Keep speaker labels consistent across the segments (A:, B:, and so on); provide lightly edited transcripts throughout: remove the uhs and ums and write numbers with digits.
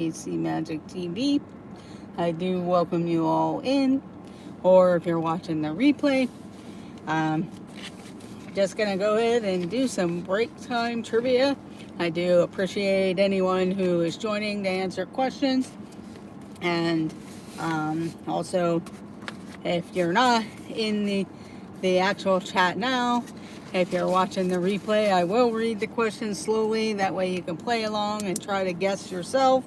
A: AC Magic TV. I do welcome you all in, or if you're watching the replay, um, just gonna go ahead and do some break time trivia. I do appreciate anyone who is joining to answer questions, and also if you're not in the actual chat now, if you're watching the replay, I will read the questions slowly. That way you can play along and try to guess yourself.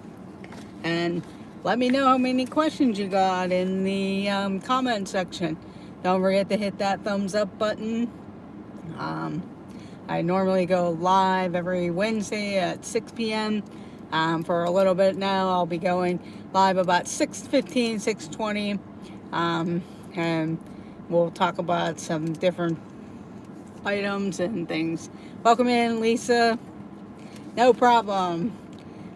A: And let me know how many questions you got in the comment section. Don't forget to hit that thumbs up button. Um, I normally go live every Wednesday at 6 p.m. For a little bit now, I'll be going live about 6:15, 6:20. And we'll talk about some different items and things. Welcome in, Lisa. No problem.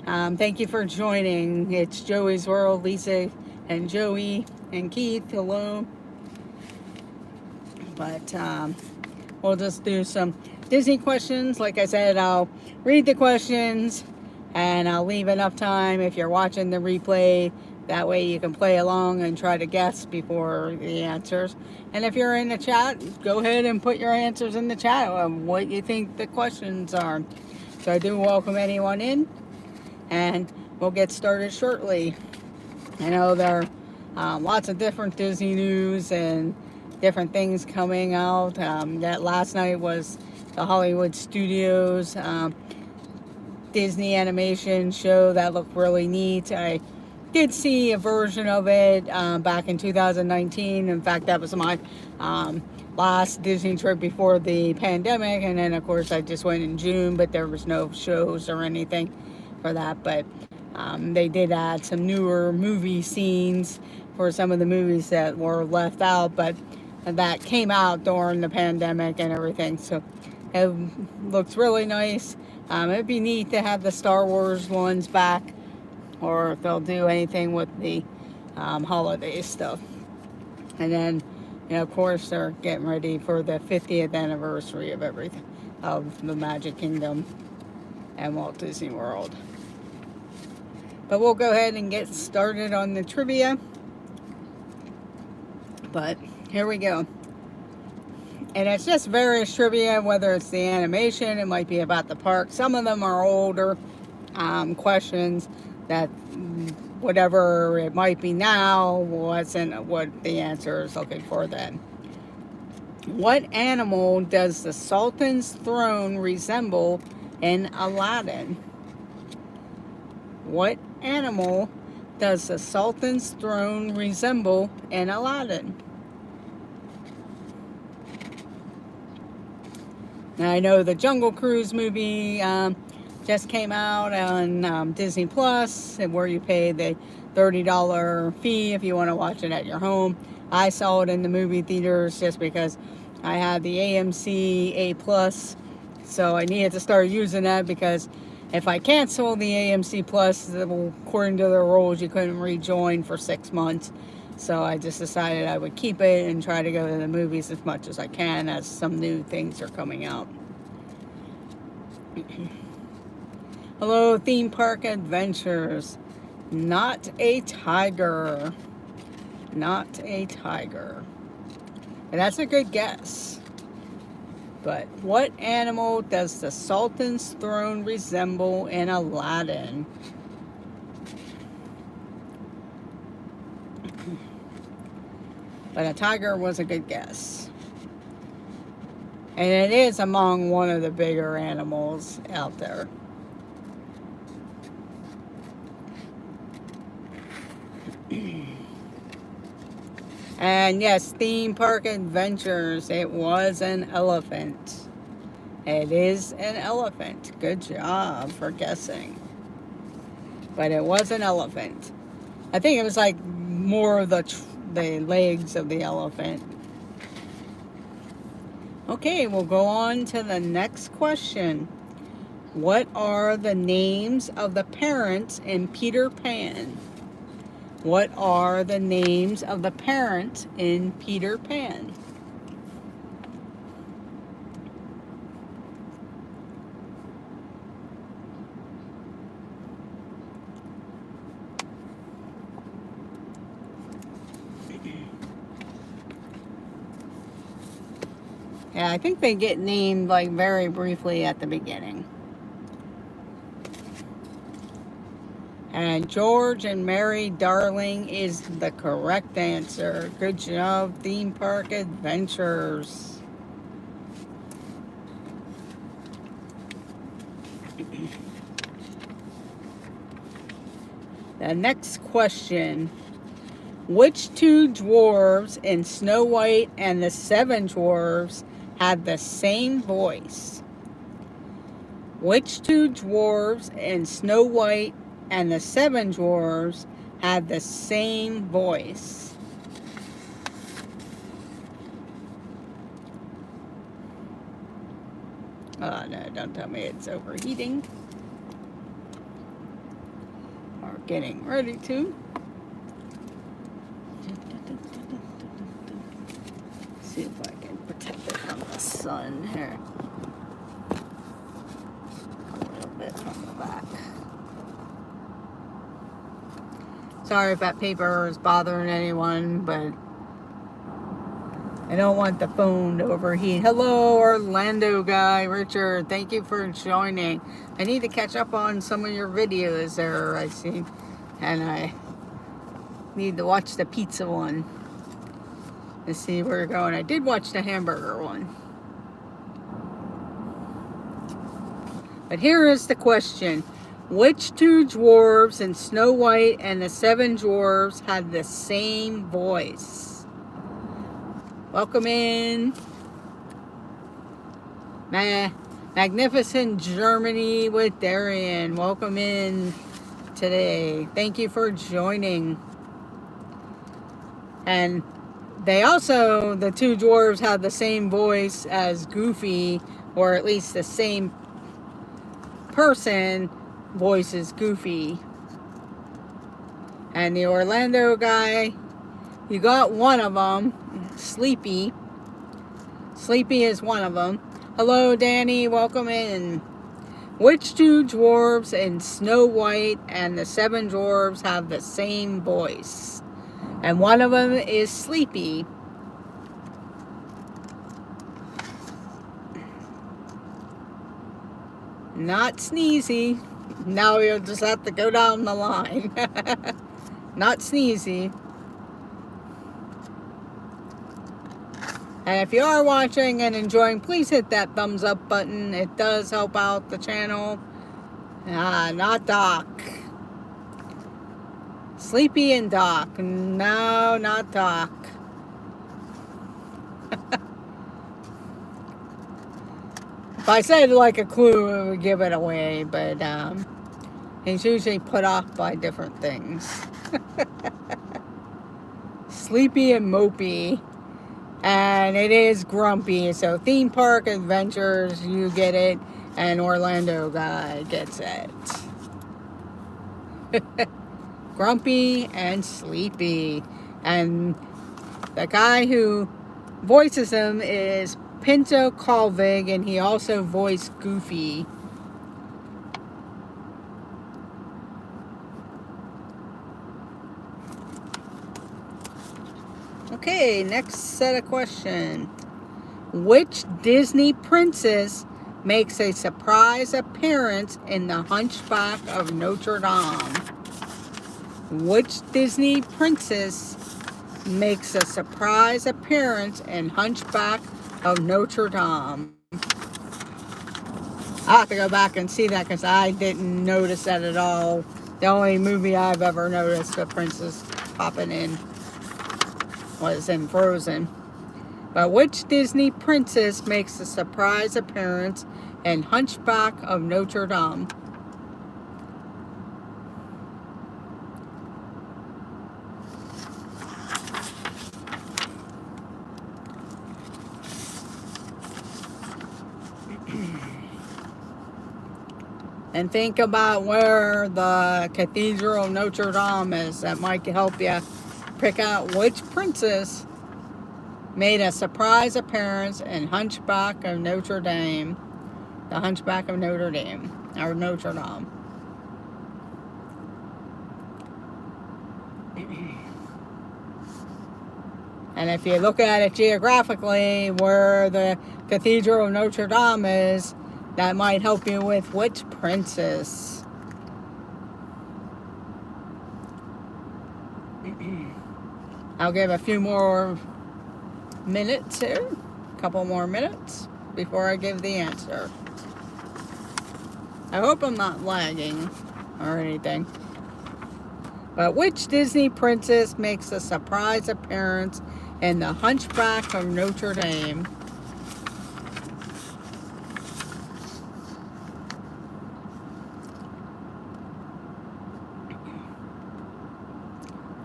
A: Thank you for joining. It's Joey's World, Lisa and Joey and Keith. Hello. But we'll just do some Disney questions. Like I said, I'll read the questions and I'll leave enough time if you're watching the replay. That way you can play along and try to guess before the answers. And if you're in the chat, go ahead and put your answers in the chat of what you think the questions are. So I do welcome anyone in, and we'll get started shortly. I know there are lots of different Disney news and different things coming out. That last night was the Hollywood Studios Disney animation show that looked really neat. I did see a version of it back in 2019. In fact, that was my last Disney trip before the pandemic. And then, of course, I just went in June, but there was no shows or anything for that. But they did add some newer movie scenes for some of the movies that were left out, but that came out during the pandemic and everything. So it looks really nice. It'd be neat to have the Star Wars ones back, or if they'll do anything with the holiday stuff. And then, of course, they're getting ready for the 50th anniversary of everything, of the Magic Kingdom and Walt Disney World. But we'll go ahead and get started on the trivia. But here we go. And it's just various trivia, whether it's the animation, it might be about the park. Some of them are older questions that whatever it might be now wasn't what the answer is looking for then. What animal does the Sultan's throne resemble in Aladdin? What animal does the Sultan's throne resemble in Aladdin? Now, I know the Jungle Cruise movie just came out on Disney Plus, where you pay the $30 fee if you want to watch it at your home. I saw it in the movie theaters just because I had the AMC A Plus, so I needed to start using that, because if I cancel the AMC Plus, according to the rules, you couldn't rejoin for 6 months. So I just decided I would keep it and try to go to the movies as much as I can, as some new things are coming out. Hello, Theme Park Adventures. Not a tiger. Not a tiger. And that's a good guess. But what animal does the Sultan's throne resemble in Aladdin? But a tiger was a good guess. And it is among one of the bigger animals out there. And yes, Theme Park Adventures, it was an elephant. It is an elephant. Good job for guessing. But it was an elephant. I think it was like more of the legs of the elephant. Okay, we'll go on to the next question. What are the names of the parents in Peter Pan? What are the names of the parents in Peter Pan? Yeah, I think they get named like very briefly at the beginning. And George and Mary Darling is the correct answer. Good job, Theme Park Adventures. The next question. Which two dwarves in Snow White and the Seven Dwarfs had the same voice? Which two dwarves in Snow White and the Seven Dwarfs had the same voice? Oh no, don't tell me it's overheating. Or getting ready to. See if I can protect it from the sun here. A little bit from the back. Sorry if that paper is bothering anyone, but I don't want the phone to overheat. Hello, Orlando guy, Richard. Thank you for joining. I need to catch up on some of your videos there, I see. And I need to watch the pizza one to see where you're going. I did watch the hamburger one. But here is the question. Which two dwarves in Snow White and the Seven Dwarfs had the same voice? Welcome in. Magnificent Germany with Darian. Welcome in today. Thank you for joining. And they also, the two dwarves have the same voice as Goofy, or at least the same person voices Goofy. And the Orlando guy, you got one of them, Sleepy. Sleepy is one of them. Hello, Danny. Welcome in. Which two dwarves in Snow White and the Seven Dwarfs have the same voice? And one of them is Sleepy. Not Sneezy. Now you'll just have to go down the line. Not Sneezy. And if you are watching and enjoying, please hit that thumbs up button. It does help out the channel. Not Doc. Sleepy and Doc. No, not Doc. If I said like a clue, it would give it away. But it's usually put off by different things. Sleepy and Mopey. And it is Grumpy. So Theme Park Adventures, you get it. And Orlando guy gets it. Grumpy and Sleepy. And the guy who voices him is Pinto Colvig, and he also voiced Goofy. Okay, next set of questions. Which Disney princess makes a surprise appearance in The Hunchback of Notre Dame? Which Disney princess makes a surprise appearance in Hunchback of Notre Dame? I'll have to go back and see that because I didn't notice that at all. The only movie I've ever noticed the princess popping in was in Frozen. But which Disney princess makes a surprise appearance in Hunchback of Notre Dame? And think about where the Cathedral of Notre Dame is. That might help you pick out which princess made a surprise appearance in Hunchback of Notre Dame. The Hunchback of Notre Dame. Or Notre Dame. And if you look at it geographically, where the Cathedral of Notre Dame is, that might help you with which princess. I'll give a few more minutes here, a couple more minutes before I give the answer. I hope I'm not lagging or anything. But which Disney princess makes a surprise appearance in The Hunchback of Notre Dame?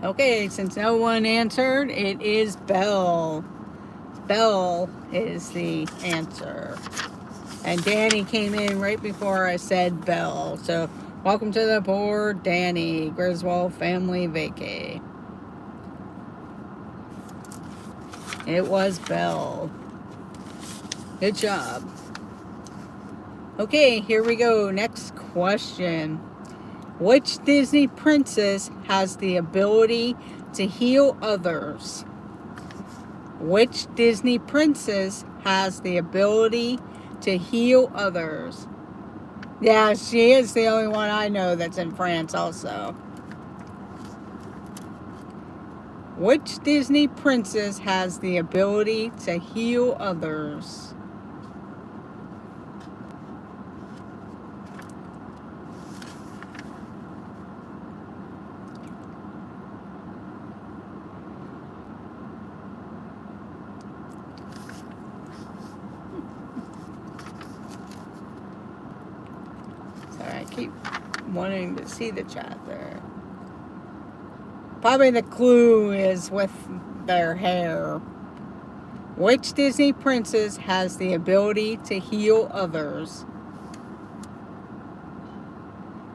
A: Okay, since no one answered, it is Belle. Belle is the answer. And Danny came in right before I said Belle. So, welcome to the board, Danny. Griswold Family Vacay. It was Belle. Good job. Okay, here we go. Next question. Which Disney princess has the ability to heal others? Which Disney princess has the ability to heal others? Yeah, she is the only one I know that's in France also. Which Disney princess has the ability to heal others? I keep wanting to see the chat there. Probably the clue is with their hair. Which Disney princess has the ability to heal others?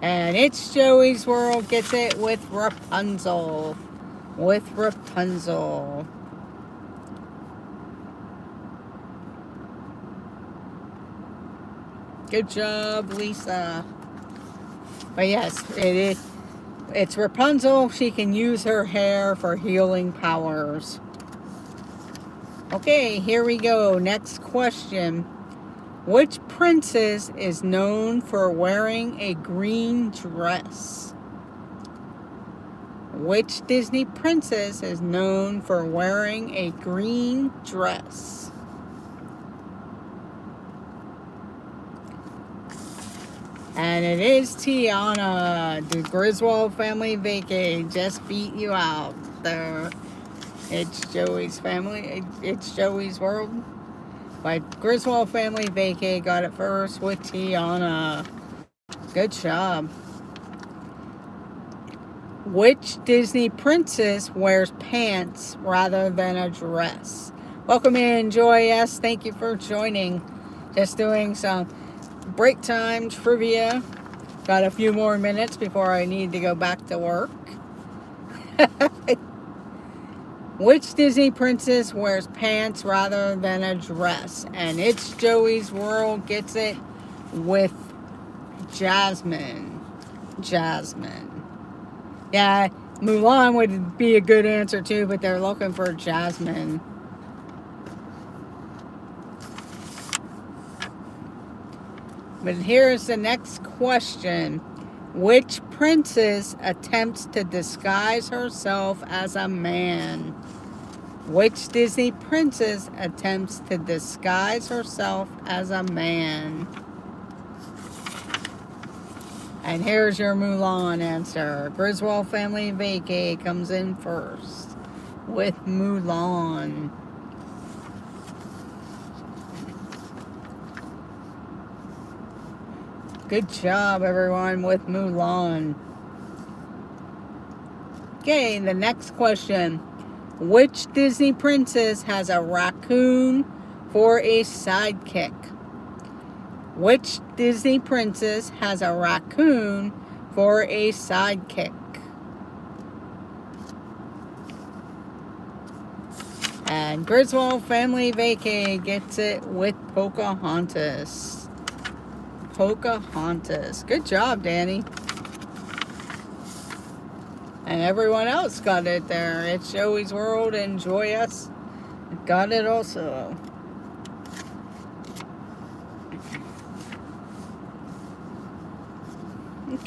A: And it's Joey's World gets it with Rapunzel. With Rapunzel. Good job, Lisa. But yes, it's Rapunzel. She can use her hair for healing powers. Okay, here we go. Next question. Which princess is known for wearing a green dress? Which Disney princess is known for wearing a green dress? And it is Tiana. The Griswold Family Vacay just beat you out there. It's Joey's family. It's Joey's World. But Griswold Family Vacay got it first with Tiana. Good job. Which Disney princess wears pants rather than a dress? Welcome in, Joy S. Thank you for joining. Just doing some break time trivia. Got a few more minutes before I need to go back to work. Which Disney princess wears pants rather than a dress? And it's Joey's World gets it with Jasmine. Jasmine. Yeah, Mulan would be a good answer too, but they're looking for Jasmine. But here's the next question. Which princess attempts to disguise herself as a man? Which Disney princess attempts to disguise herself as a man? And here's your Mulan answer. Griswold Family Vacay comes in first with Mulan. Good job, everyone, with Mulan. Okay, the next question. Which Disney princess has a raccoon for a sidekick? Which Disney princess has a raccoon for a sidekick? And Griswold Family Vacay gets it with Pocahontas. Pocahontas. Good job, Danny. And everyone else got it there. It's Joey's World and Joy S. got it also.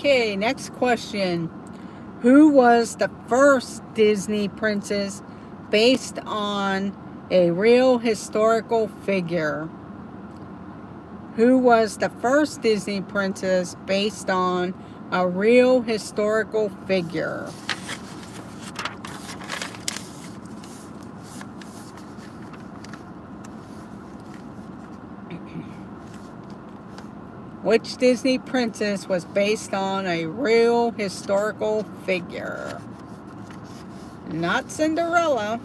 A: Okay, next question. Who was the first Disney princess based on a real historical figure? Who was the first Disney princess based on a real historical figure? Which Disney princess was based on a real historical figure? Not Cinderella.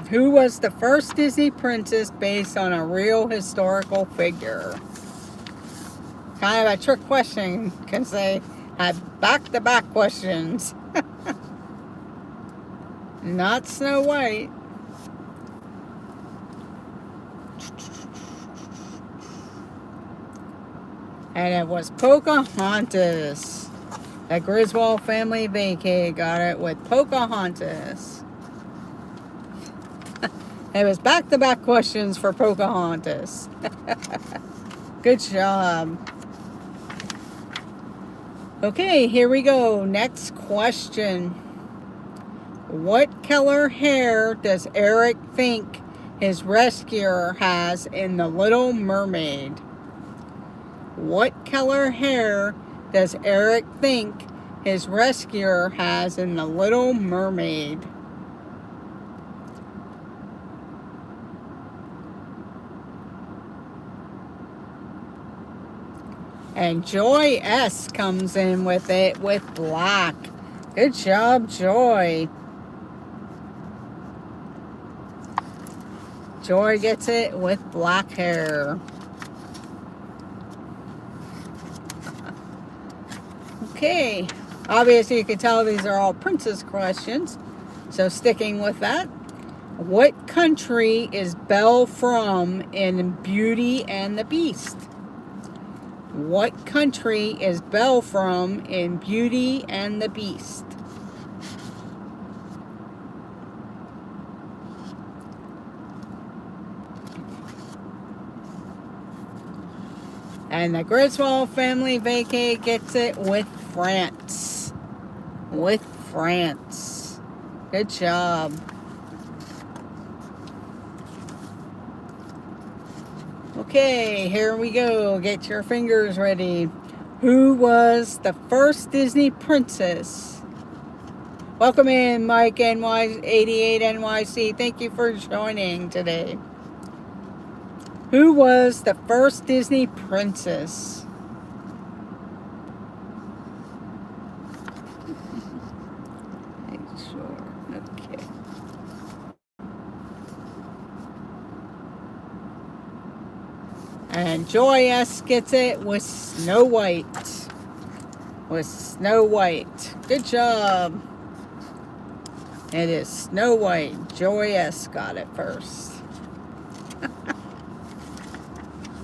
A: Who was the first Disney princess based on a real historical figure? Kind of a trick question because they had back-to-back questions. Not Snow White. And it was Pocahontas. The Griswold family vacay got it with Pocahontas. It was back-to-back questions for Pocahontas. Good job. Okay, here we go. Next question. What color hair does Eric think his rescuer has in The Little Mermaid? What color hair does Eric think his rescuer has in The Little Mermaid? And Joy S comes in with it with black. Good job, Joy. Joy gets it with black hair. Okay. Obviously, you can tell these are all princess questions. So sticking with that. What country is Belle from in Beauty and the Beast? What country is Belle from in Beauty and the Beast? And the Griswold family vacay gets it with France. With France. Good job. Okay, here we go. Get your fingers ready. Who was the first Disney princess? Welcome in, Mike NY88 NYC. Thank you for joining today. Who was the first Disney princess? Sure. Okay. And Joy S gets it with Snow White. With Snow White. Good job. It is Snow White. Joy S got it first.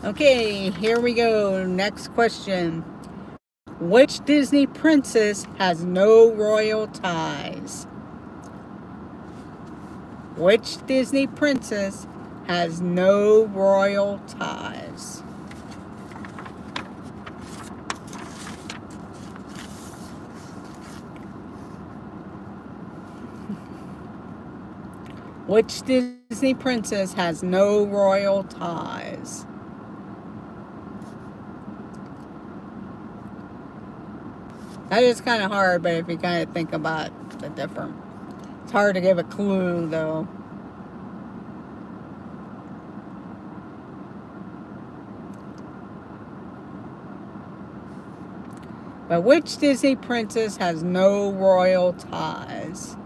A: Okay, here we go. Next question. Which Disney princess has no royal ties? Which Disney princess has no royal ties? Which Disney princess has no royal ties? That is kind of hard, but if you kind of think about the different... It's hard to give a clue, though. But which Disney princess has no royal ties?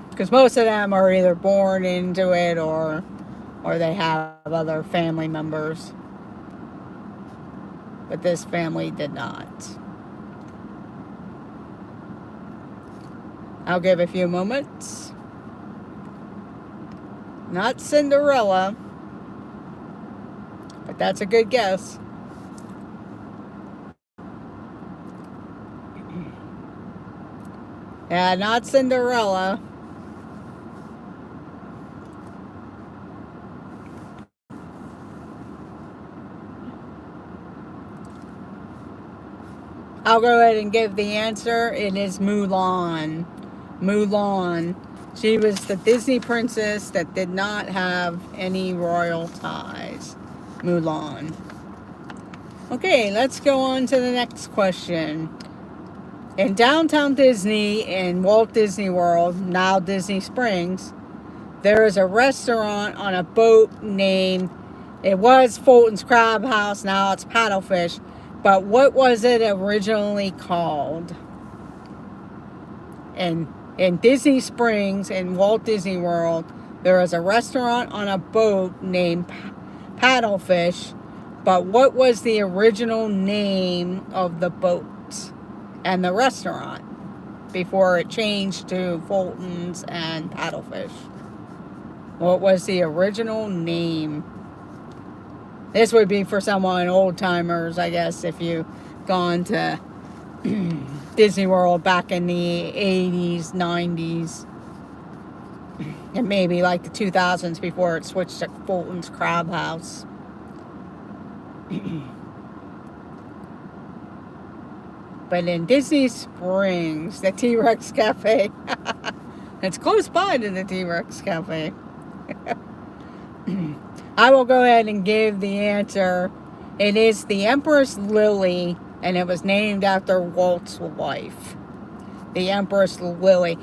A: Because most of them are either born into it or they have other family members. But this family did not. I'll give a few moments. Not Cinderella. But that's a good guess. Yeah, not Cinderella. I'll go ahead and give the answer. It is Mulan. Mulan. She was the Disney princess that did not have any royal ties. Mulan. Okay, let's go on to the next question. In downtown Disney in Walt Disney World, now Disney Springs, there is a restaurant on a boat named, it was Fulton's Crab House, now it's Paddlefish. But what was it originally called? In Disney Springs in Walt Disney World, there is a restaurant on a boat named Paddlefish. But what was the original name of the boat and the restaurant before it changed to Fulton's and Paddlefish? What was the original name? This would be for someone old timers, I guess, if you've gone to Disney World back in the 80s, 90s, and maybe like the 2000s before it switched to Fulton's Crab House. But in Disney Springs, the T-Rex Cafe, it's close by to the T-Rex Cafe. I will go ahead and give the answer. It is the Empress Lily, and it was named after Walt's wife. The Empress Lily.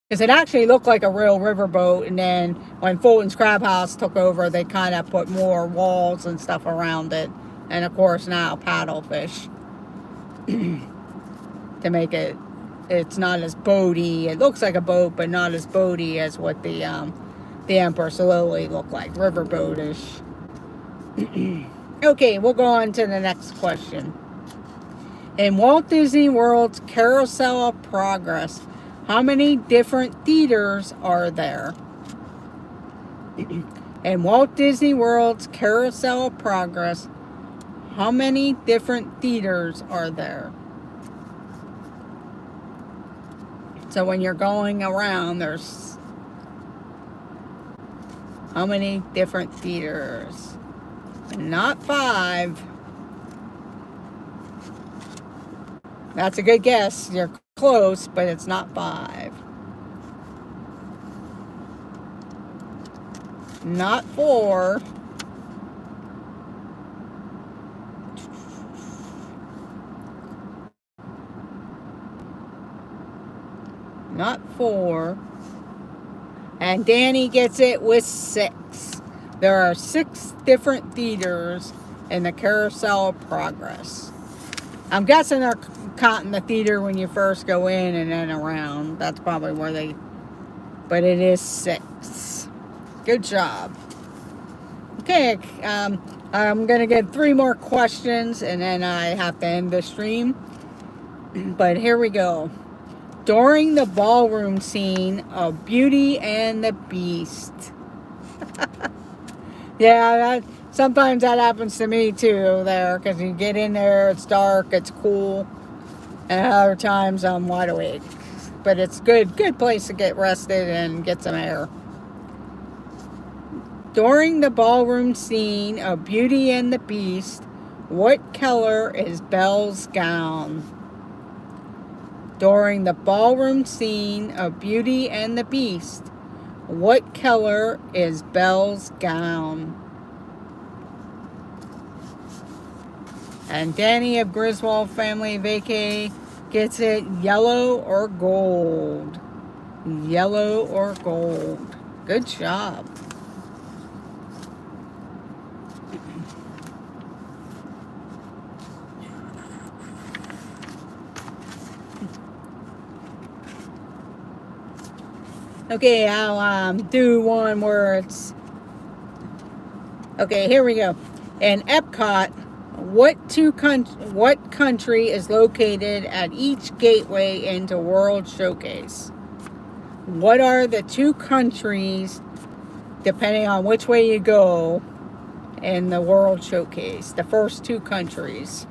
A: Because it actually looked like a real riverboat, and then when Fulton's Crab House took over, they kind of put more walls and stuff around it. And of course now Paddlefish. To make it, it's not as boaty. It looks like a boat, but not as boaty as what the Empress Lily looked like, riverboatish. Okay, we'll go on to the next question. In Walt Disney World's Carousel of Progress, how many different theaters are there? In Walt Disney World's Carousel of Progress, how many different theaters are there? So when you're going around, there's how many different theaters? Not 5. That's a good guess. You're close, but it's not 5. Not 4. Not 4. And Danny gets it with 6. There are 6 different theaters in the Carousel of Progress. I'm guessing they're counting the theater when you first go in and then around. That's probably where they... But it is 6. Good job. Okay, I'm going to get 3 more questions and then I have to end the stream. But here we go. During the ballroom scene of Beauty and the Beast. Yeah, sometimes that happens to me too there, because you get in there, it's dark, it's cool, and other times I'm wide awake. But it's good place to get rested and get some air. During the ballroom scene of Beauty and the Beast, what color is Belle's gown? During the ballroom scene of Beauty and the Beast, what color is Belle's gown? And Danny of Griswold Family Vacay gets it yellow or gold. Yellow or gold. Good job. Okay, I'll do one where it's... Okay, here we go. In Epcot, what country is located at each gateway into World Showcase? What are the 2 countries, depending on which way you go, in the World Showcase? The first 2 countries.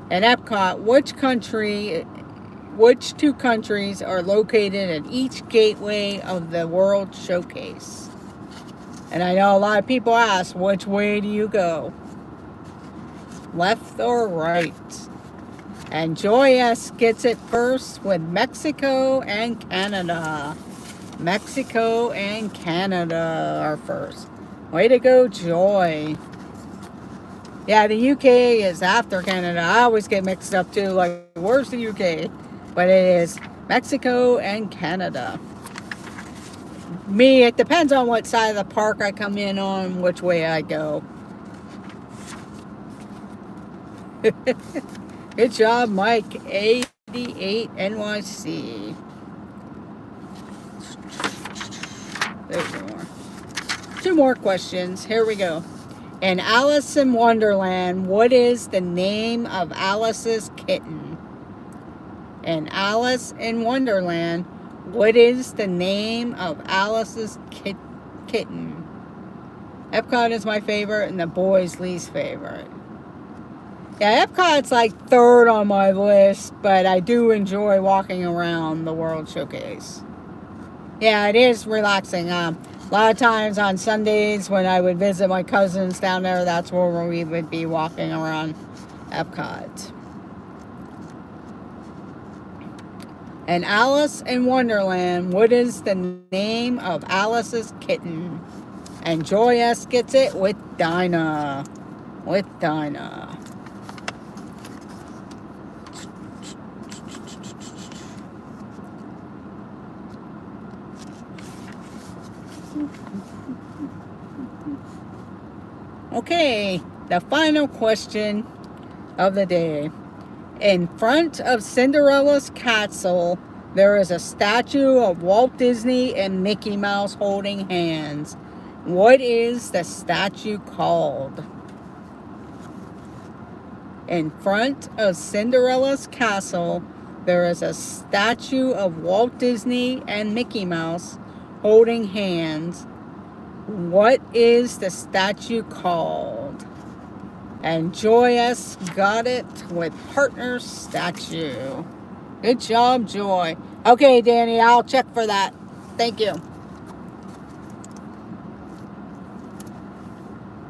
A: In Epcot, which 2 countries are located at each gateway of the World Showcase? And I know a lot of people ask, which way do you go? Left or right? And Joy S gets it first with Mexico and Canada. Mexico and Canada are first. Way to go, Joy. Yeah, the UK is after Canada. I always get mixed up too. Like, where's the UK? But it is Mexico and Canada. Me, it depends on what side of the park I come in on, which way I go. Good job, Mike. 88 NYC. There's more. 2 more questions. Here we go. In Alice in Wonderland, what is the name of Alice's kitten? In Alice in Wonderland, what is the name of Alice's kitten? Epcot is my favorite and the boys' least favorite. Yeah, Epcot's like 3rd on my list, but I do enjoy walking around the World Showcase. Yeah, it is relaxing. A lot of times on Sundays when I would visit my cousins down there, that's where we would be walking around Epcot. And Alice in Wonderland, what is the name of Alice's kitten? And Joy S gets it with Dinah. With Dinah. Okay, the final question of the day. In front of Cinderella's castle, there is a statue of Walt Disney and Mickey Mouse holding hands. What is the statue called? In front of Cinderella's castle, there is a statue of Walt Disney and Mickey Mouse holding hands. What is the statue called? And Joy S got it with Partner Statue. Good job, Joy. Okay, Danny, I'll check for that. Thank you.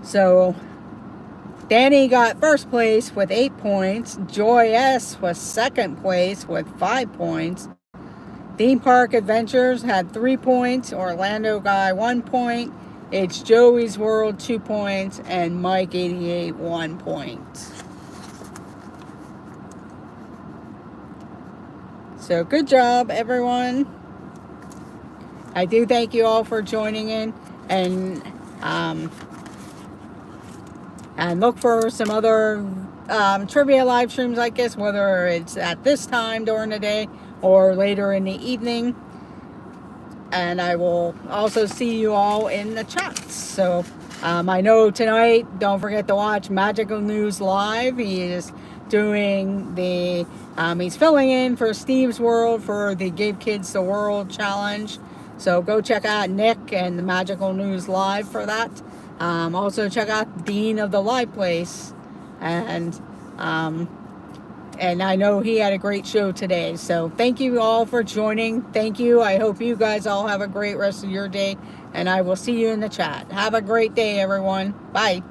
A: So, Danny got first place with 8 points. Joy S was second place with 5 points. Theme Park Adventures had 3 points. Orlando Guy 1 point. It's Joey's World 2 points. And Mike 88 1 point. So good job, everyone. I do thank you all for joining in. And look for some other trivia live streams like this, whether it's at this time during the day or later in the evening. And I will also see you all in the chats. So I know tonight, don't forget to watch Magical News Live. He is doing the, he's filling in for Steve's World for the Give Kids the World Challenge. So go check out Nick and the Magical News Live for that. Also check out Dean of the Live Place. And I know he had a great show today. So thank you all for joining. Thank you. I hope you guys all have a great rest of your day. And I will see you in the chat. Have a great day, everyone. Bye.